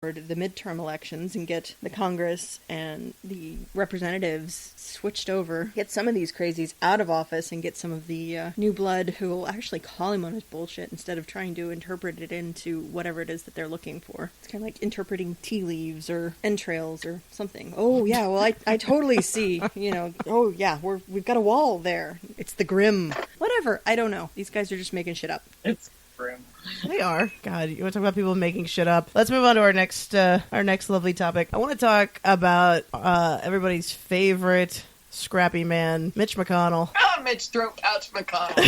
the midterm elections and get the Congress and the representatives switched over, get some of these crazies out of office and get some of the new blood who will actually call him on his bullshit instead of trying to interpret it into whatever it is that they're looking for. It's kind of like interpreting tea leaves or entrails or something. Oh yeah, well I totally see, oh yeah, we've got a wall there. It's the Grim. Whatever, I don't know. These guys are just making shit up. It's Grim. They are. God, you want to talk about people making shit up? Let's move on to our next lovely topic. I want to talk about everybody's favorite scrappy man, Mitch McConnell. Oh, Mitch Throat Pouch McConnell.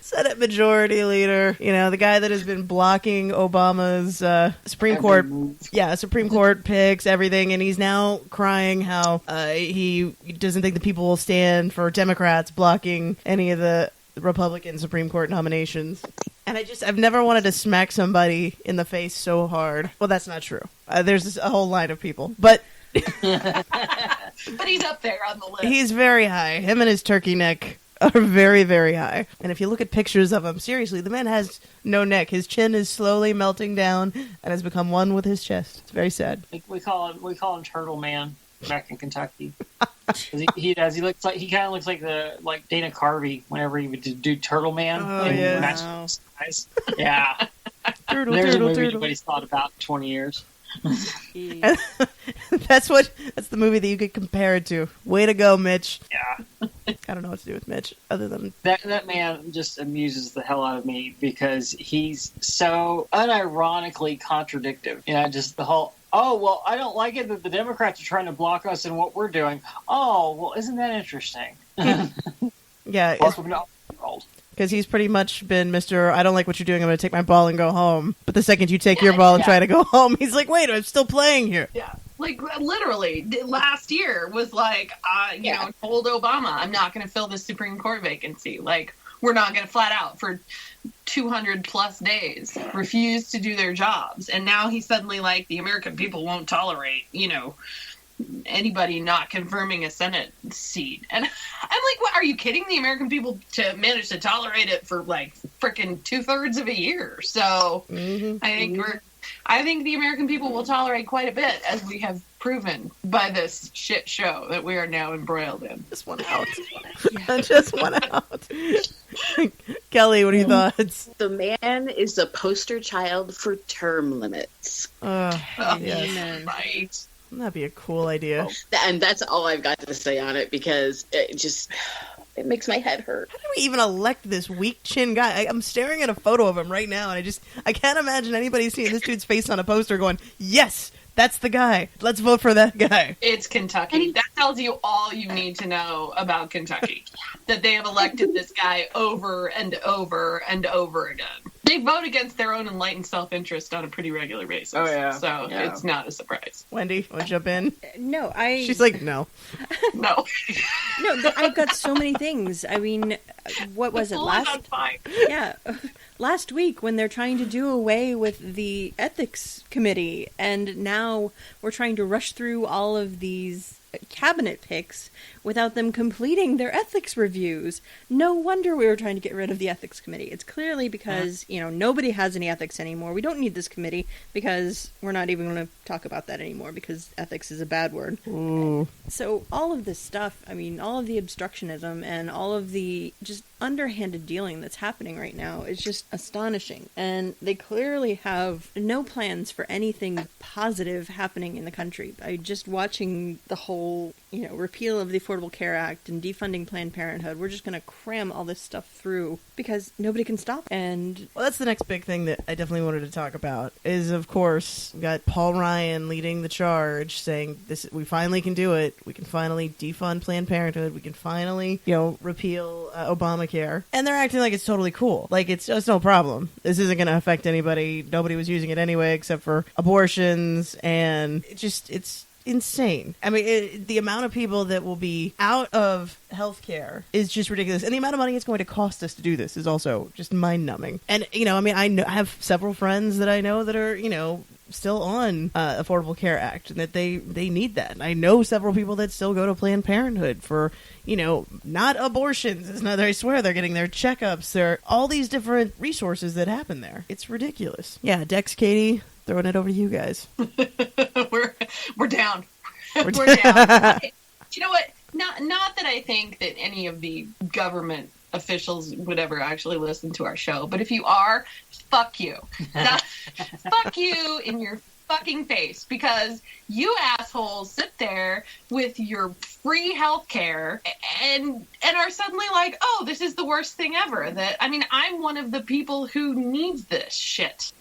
Senate Majority Leader. The guy that has been blocking Obama's Supreme Court. Yeah, Supreme Court picks, everything, and he's now crying how he doesn't think the people will stand for Democrats blocking any of the Republican Supreme Court nominations. And I've never wanted to smack somebody in the face so hard. Well, that's not true. There's a whole line of people. But but he's up there on the list. He's very high. Him and his turkey neck are very, very high. And if you look at pictures of him, seriously, the man has no neck. His chin is slowly melting down and has become one with his chest. It's very sad. We call him Turtle Man back in Kentucky. He kind of looks like Dana Carvey whenever he would do Turtle Man. Oh, yeah. Wow. Yeah. Turtle, There's turtle, a movie turtle. nobody's thought about in 20 years. That's the movie that you could compare it to. Way to go, Mitch. Yeah. I don't know what to do with Mitch other than that man just amuses the hell out of me because he's so unironically contradictive. Just the whole, oh, well, I don't like it that the Democrats are trying to block us in what we're doing. Oh, well, isn't that interesting? yeah, Welcome to the world. because he's pretty much been Mr. I don't like what you're doing, I'm going to take my ball and go home. But the second you take your ball and try to go home, he's like, wait, I'm still playing here. Yeah. Like, literally, last year was like, told Obama, I'm not going to fill this Supreme Court vacancy. Like, we're not going to flat out for 200 plus days refuse to do their jobs. And now he's suddenly like, the American people won't tolerate, anybody not confirming a Senate seat. And I'm like, what? Are you kidding the American people to manage to tolerate it for like freaking 2/3 of a year? So I think the American people will tolerate quite a bit, as we have proven by this shit show that we are now embroiled in. Just one out. Just one out. Kelly, what are your thoughts? The man is the poster child for term limits. Yes. Right. That'd be a cool idea. And that's all I've got to say on it, because it makes my head hurt. How do we even elect this weak chin guy? I'm staring at a photo of him right now, and I can't imagine anybody seeing this dude's face on a poster going, yes, that's the guy. Let's vote for that guy. It's Kentucky. That tells you all you need to know about Kentucky. That they have elected this guy over and over and over again. They vote against their own enlightened self-interest on a pretty regular basis. Oh, yeah. So it's not a surprise. Wendy, want to jump in? No, She's like, no. No. No, I've got so many things. I mean, what was it last? Yeah, last week when they're trying to do away with the ethics committee, and now we're trying to rush through all of these cabinet picks without them completing their ethics reviews. No wonder we were trying to get rid of the ethics committee. It's clearly because, nobody has any ethics anymore. We don't need this committee because we're not even going to talk about that anymore because ethics is a bad word. Ooh. So all of this stuff, I mean, all of the obstructionism and all of the just underhanded dealing that's happening right now is just astonishing. And they clearly have no plans for anything positive happening in the country. By just watching the whole, repeal of the Affordable Care Act and defunding Planned Parenthood, we're just going to cram all this stuff through because nobody can stop. And well, that's the next big thing that I definitely wanted to talk about is, of course, we got Paul Ryan leading the charge saying this, we finally can do it. We can finally defund Planned Parenthood. We can finally, repeal Obamacare. And they're acting like it's totally cool. Like it's no problem. This isn't going to affect anybody. Nobody was using it anyway except for abortions. And it's insane. I mean, the amount of people that will be out of healthcare is just ridiculous. And the amount of money it's going to cost us to do this is also just mind-numbing. And, I have several friends that I know that are, still on Affordable Care Act, and that they need that. I know several people that still go to Planned Parenthood for, not abortions. It's not, I swear they're getting their checkups. There are all these different resources that happen there. It's ridiculous. Yeah, Dex, Katie, throwing it over to you guys. We're down. We're down. You know what? Not that I think that any of the government officials would ever actually listen to our show, but if you are, fuck you. Fuck you in your fucking face, because you assholes sit there with your free health care and are suddenly like, oh, this is the worst thing ever. I'm one of the people who needs this shit.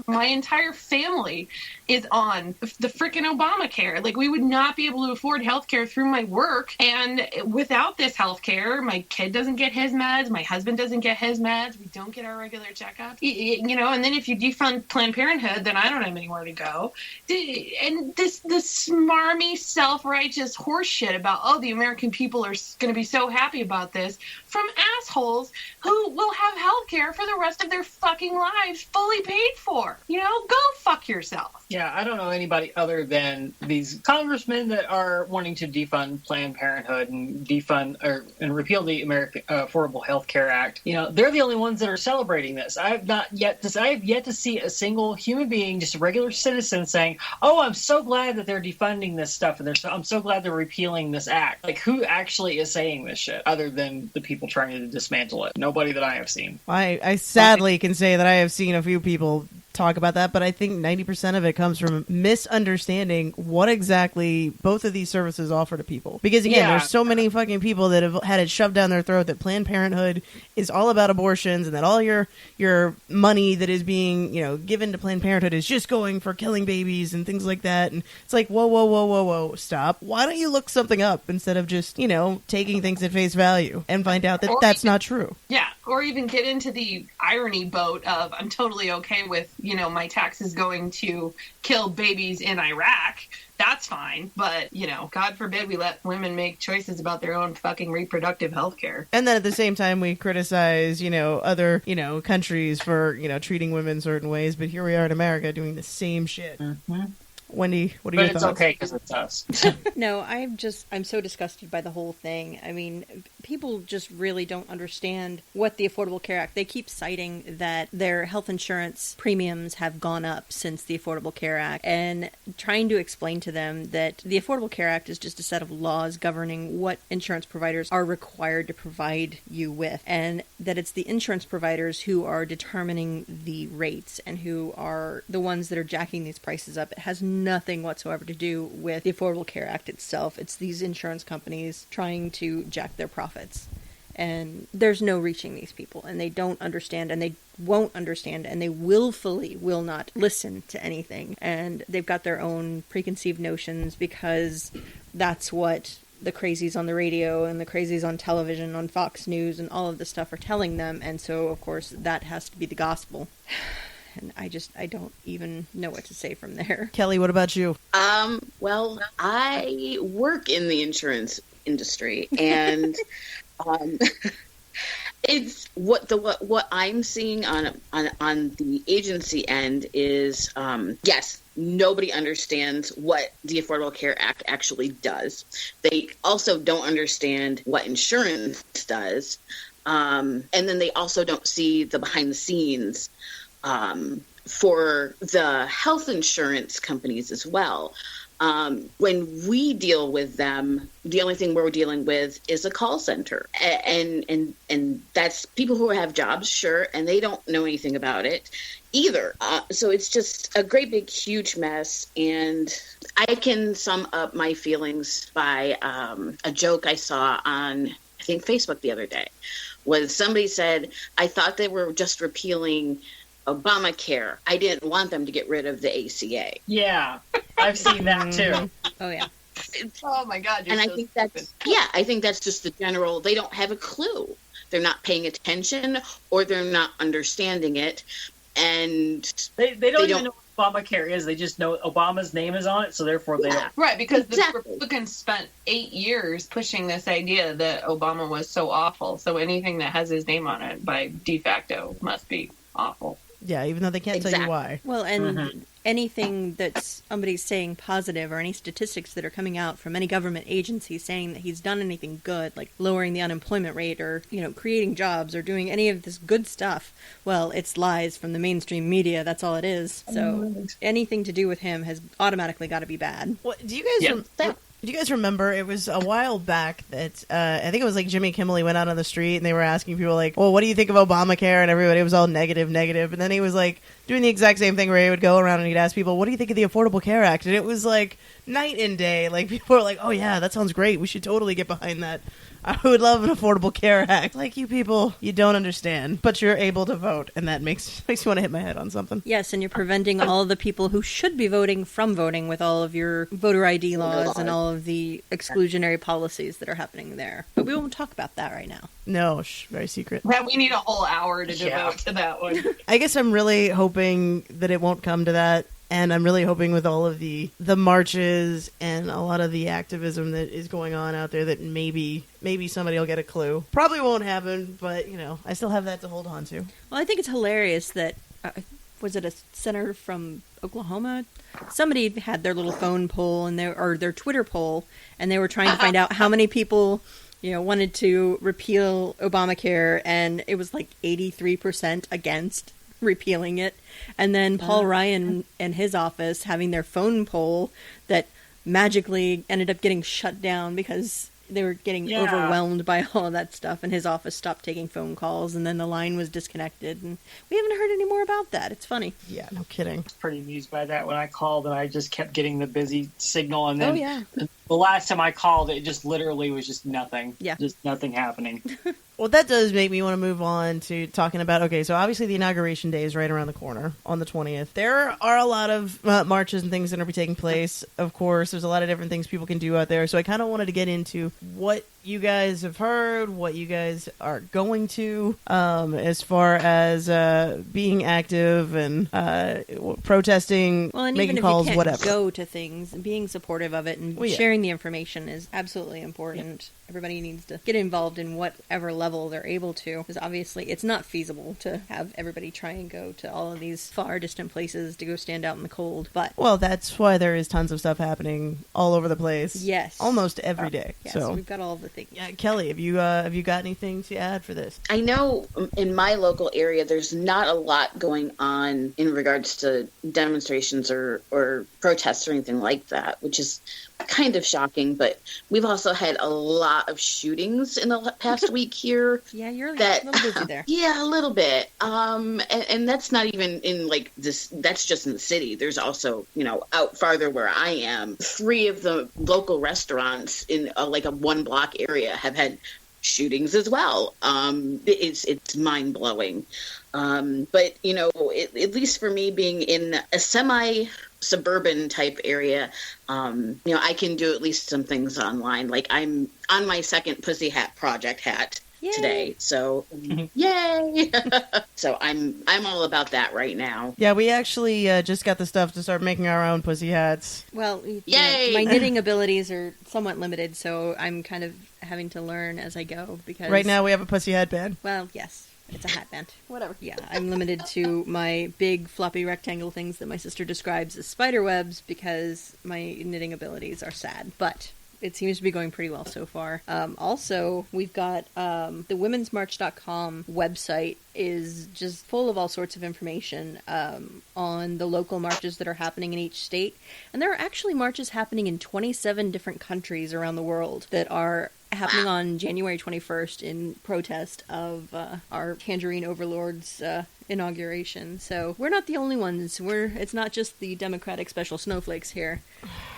My entire family is on the freaking Obamacare. Like, we would not be able to afford healthcare through my work. And without this healthcare, my kid doesn't get his meds. My husband doesn't get his meds. We don't get our regular checkups. And then if you defund Planned Parenthood, then I don't have anywhere to go. And this smarmy, self-righteous horse shit about, oh, the American people are going to be so happy about this, from assholes who will have healthcare for the rest of their fucking lives fully paid for. Go fuck yourself. Yeah, I don't know anybody other than these congressmen that are wanting to defund Planned Parenthood and repeal the American Affordable Health Care Act. They're the only ones that are celebrating this. I have yet to see a single human being, just a regular citizen, saying, "Oh, I'm so glad that they're defunding this stuff, and I'm so glad they're repealing this act." Like, who actually is saying this shit other than the people trying to dismantle it? Nobody that I have seen. I sadly can say that I have seen a few people talk about that, but I think 90% of it comes from misunderstanding what exactly both of these services offer to people. Because again, there's so many fucking people that have had it shoved down their throat that Planned Parenthood is all about abortions, and that all your money that is being, given to Planned Parenthood is just going for killing babies and things like that. And it's like, whoa, stop. Why don't you look something up instead of just, taking things at face value and find out that that's not true? Yeah, or even get into the irony boat of, I'm totally okay with, my taxes going to kill babies in Iraq. That's fine. But, God forbid we let women make choices about their own fucking reproductive health care. And then at the same time, we criticize, other, countries for, treating women certain ways. But here we are in America doing the same shit. Mm-hmm. Wendy, what are your thoughts? But it's okay because it's us. No, I'm so disgusted by the whole thing. I mean, people just really don't understand what the Affordable Care Act, they keep citing that their health insurance premiums have gone up since the Affordable Care Act, and trying to explain to them that the Affordable Care Act is just a set of laws governing what insurance providers are required to provide you with, and that it's the insurance providers who are determining the rates and who are the ones that are jacking these prices up. It has nothing whatsoever to do with the Affordable Care Act itself. It's these insurance companies trying to jack their profits. And there's no reaching these people, and they don't understand, and they won't understand, and they willfully will not listen to anything. And they've got their own preconceived notions because that's what the crazies on the radio and the crazies on television, on Fox News, and all of this stuff are telling them. And so, of course, that has to be the gospel. And I don't even know what to say from there. Kelly, what about you? Well, I work in the insurance industry, and it's what I'm seeing on the agency end is yes, nobody understands what the Affordable Care Act actually does. They also don't understand what insurance does, and then they also don't see the behind the scenes for the health insurance companies as well. When we deal with them, the only thing we're dealing with is a call center, and that's people who have jobs, sure, and they don't know anything about it either. So it's just a great big huge mess. And I can sum up my feelings by a joke I saw on, I think, Facebook the other day, was somebody said, "I thought they were just repealing Obamacare. I didn't want them to get rid of the ACA." Yeah, I've seen that too. Oh yeah. Oh my God! And I think that's just the general. They don't have a clue. They're not paying attention, or they're not understanding it, and they don't even know what Obamacare is. They just know Obama's name is on it, so therefore they don't. Right, because the Republicans spent 8 years pushing this idea that Obama was so awful. So anything that has his name on it by de facto must be awful. Yeah, even though they can't tell you why. Well, and anything that somebody's saying positive or any statistics that are coming out from any government agency saying that he's done anything good, like lowering the unemployment rate or, creating jobs or doing any of this good stuff, well, it's lies from the mainstream media. That's all it is. So anything to do with him has automatically got to be bad. What, do you guys remember, it was a while back that, I think it was like Jimmy Kimmel, he went out on the street and they were asking people like, well, what do you think of Obamacare? And everybody was all negative. And then he was like doing the exact same thing where he would go around and he'd ask people, what do you think of the Affordable Care Act? And it was like night and day. Like people were like, oh yeah, that sounds great. We should totally get behind that. I would love an Affordable Care Act. Like, you people, you don't understand, but you're able to vote, and that makes me want to hit my head on something. Yes, and you're preventing all the people who should be voting from voting with all of your voter ID laws and all of the exclusionary policies that are happening there. But we won't talk about that right now. No, very secret. That we need a whole hour to devote to that one. I guess I'm really hoping that it won't come to that. And I'm really hoping with all of the marches and a lot of the activism that is going on out there that maybe somebody will get a clue. Probably won't happen, but, I still have that to hold on to. Well, I think it's hilarious that, was it a senator from Oklahoma? Somebody had their little phone poll or their Twitter poll, and they were trying to find out how many people wanted to repeal Obamacare, and it was like 83% against repealing it. And then Paul Ryan and his office having their phone poll that magically ended up getting shut down because they were getting overwhelmed by all of that stuff, and his office stopped taking phone calls, and then the line was disconnected, and we haven't heard any more about that. It's funny. Yeah, no kidding. I was pretty amused by that when I called, and I just kept getting the busy signal, and then the last time I called, it just literally was just nothing. Yeah. Just nothing happening. Well, that does make me want to move on to talking about, okay, so obviously the inauguration day is right around the corner on the 20th. There are a lot of marches and things that are be taking place. Of course, there's a lot of different things people can do out there. So I kind of wanted to get into what you guys have heard, what you guys are going to, as far as being active and protesting, well, and making even calls, if you can't whatever. Go to things, being supportive of it and sharing the information is absolutely important. Everybody needs to get involved in whatever level they're able to, because obviously it's not feasible to have everybody try and go to all of these far distant places to go stand out in the cold. But well, that's why there is tons of stuff happening all over the place. Yes, almost every day. Yes, so we've got all the things. Yeah, Kelly, have you got anything to add for this? I know in my local area, there's not a lot going on in regards to demonstrations or protests or anything like that, which is kind of shocking, but we've also had a lot of shootings in the past week here. Yeah, you're a little busy there. Yeah, a little bit. And that's not even in like this, that's just in the city. There's also, out farther where I am, 3 of the local restaurants in like a 1 block area have had shootings as well. It's mind blowing. But at least for me, being in a semi-suburban type area, I can do at least some things online. Like I'm on my second Pussy Hat Project hat. Yay. Today, so yay! So I'm all about that right now. Yeah, we actually just got the stuff to start making our own pussy hats. Well, yay! My knitting abilities are somewhat limited, so I'm kind of having to learn as I go. Because right now we have a pussy headband. Well, yes. It's a hat band. Whatever. Yeah, I'm limited to my big floppy rectangle things that my sister describes as spider webs because my knitting abilities are sad. But it seems to be going pretty well so far. Also, we've got the womensmarch.com website is just full of all sorts of information on the local marches that are happening in each state. And there are actually marches happening in 27 different countries around the world that are happening on January 21st in protest of our Tangerine Overlord's inauguration. So we're not the only ones. It's not just the Democratic special snowflakes here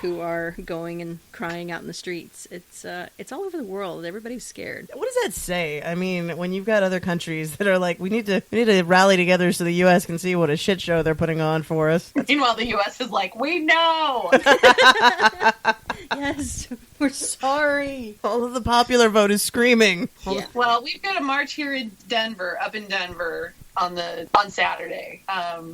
who are going and crying out in the streets. It's all over the world. Everybody's scared. What does that say? I mean, when you've got other countries that are like, we need to rally together so the U.S. can see what a shit show they're putting on for us. Meanwhile, the U.S. is like, we know. Yes, we're sorry. All of the popular vote is screaming. Yeah. Well, we've got a march here in Denver, on Saturday,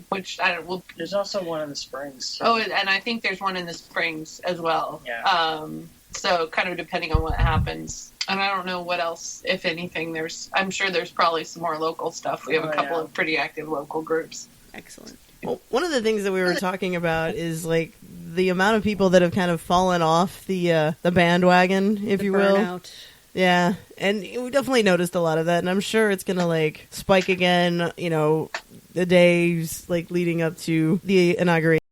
which I don't. There's also one in the Springs. So. Oh, and I think there's one in the Springs as well. Yeah. So kind of depending on what happens. And I don't know what else, if anything. I'm sure there's probably some more local stuff. We have a couple of pretty active local groups. Excellent. Well, one of the things that we were talking about is like the amount of people that have kind of fallen off the bandwagon, if you will. Burnout. Yeah, and we definitely noticed a lot of that, and I'm sure it's gonna like spike again. You know, the days like leading up to the inauguration.